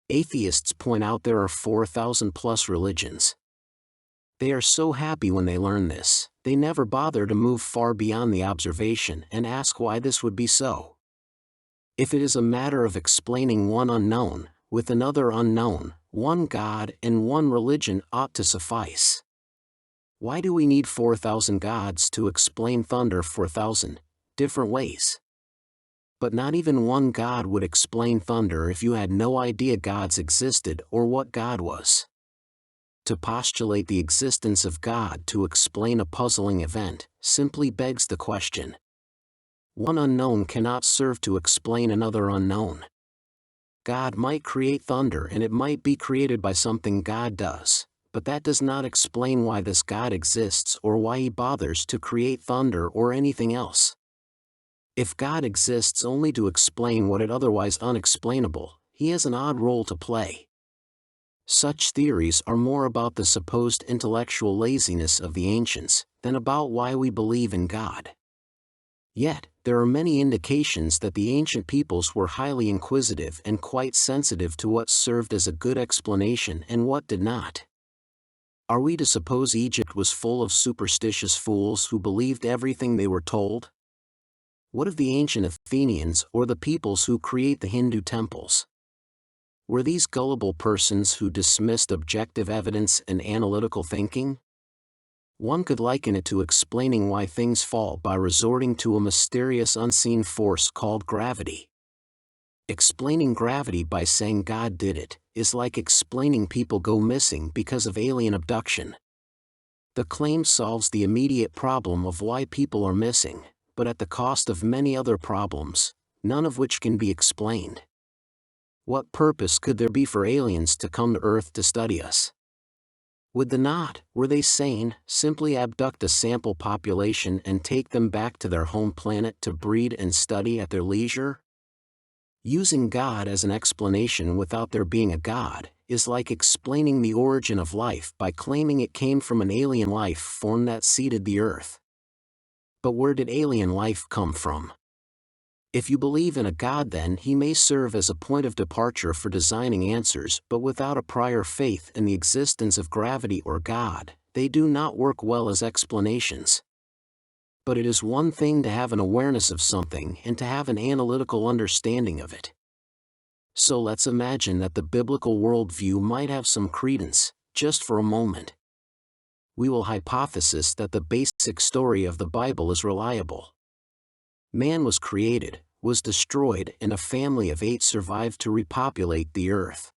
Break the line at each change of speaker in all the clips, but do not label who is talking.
Atheists point out there are 4,000 plus religions. They are so happy when they learn this, they never bother to move far beyond the observation and ask why this would be so. If it is a matter of explaining one unknown, with another unknown, one God and one religion ought to suffice. Why do we need 4,000 gods to explain thunder 4,000 different ways? But not even one God would explain thunder if you had no idea gods existed or what God was. To postulate the existence of God to explain a puzzling event simply begs the question. One unknown cannot serve to explain another unknown. God might create thunder and it might be created by something God does, but that does not explain why this God exists or why he bothers to create thunder or anything else. If God exists only to explain what is otherwise unexplainable, he has an odd role to play. Such theories are more about the supposed intellectual laziness of the ancients than about why we believe in God. Yet, there are many indications that the ancient peoples were highly inquisitive and quite sensitive to what served as a good explanation and what did not. Are we to suppose Egypt was full of superstitious fools who believed everything they were told? What of the ancient Athenians or the peoples who create the Hindu temples? Were these gullible persons who dismissed objective evidence and analytical thinking? One could liken it to explaining why things fall by resorting to a mysterious unseen force called gravity. Explaining gravity by saying God did it is like explaining people go missing because of alien abduction. The claim solves the immediate problem of why people are missing, but at the cost of many other problems, none of which can be explained. What purpose could there be for aliens to come to Earth to study us? Would they not, were they sane, simply abduct a sample population and take them back to their home planet to breed and study at their leisure? Using God as an explanation without there being a God is like explaining the origin of life by claiming it came from an alien life form that seeded the Earth. But where did alien life come from? If you believe in a God, then he may serve as a point of departure for designing answers, but without a prior faith in the existence of gravity or God, they do not work well as explanations. But it is one thing to have an awareness of something and to have an analytical understanding of it. So let's imagine that the biblical worldview might have some credence, just for a moment. We will hypothesize that the basic story of the Bible is reliable. Man was created, was destroyed, and a family of 8 survived to repopulate the earth.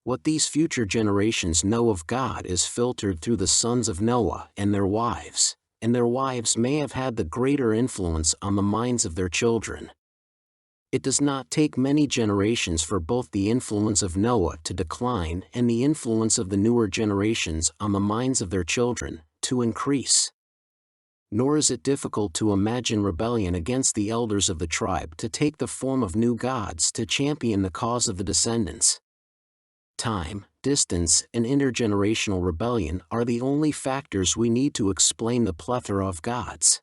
What these future generations know of God is filtered through the sons of Noah and their wives may have had the greater influence on the minds of their children. It does not take many generations for both the influence of Noah to decline and the influence of the newer generations on the minds of their children to increase. Nor is it difficult to imagine rebellion against the elders of the tribe to take the form of new gods to champion the cause of the descendants. Time, distance, and intergenerational rebellion are the only factors we need to explain the plethora of gods.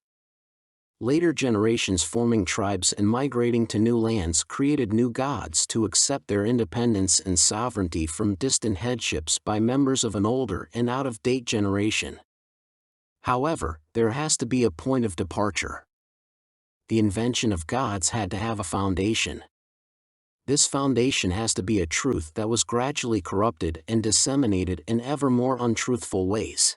Later generations forming tribes and migrating to new lands created new gods to accept their independence and sovereignty from distant headships by members of an older and out-of-date generation. However, there has to be a point of departure. The invention of gods had to have a foundation. This foundation has to be a truth that was gradually corrupted and disseminated in ever more untruthful ways.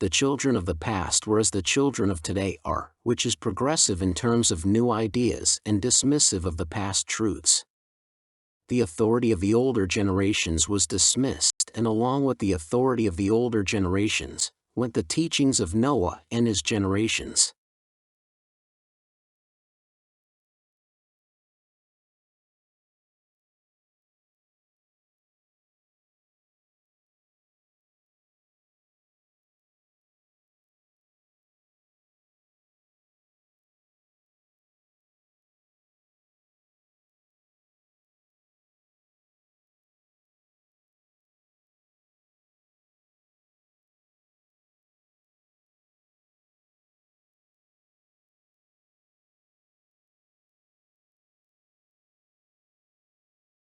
The children of the past were as the children of today are, which is progressive in terms of new ideas and dismissive of the past truths. The authority of the older generations was dismissed, and along with the authority of the older generations went the teachings of Noah and his generations.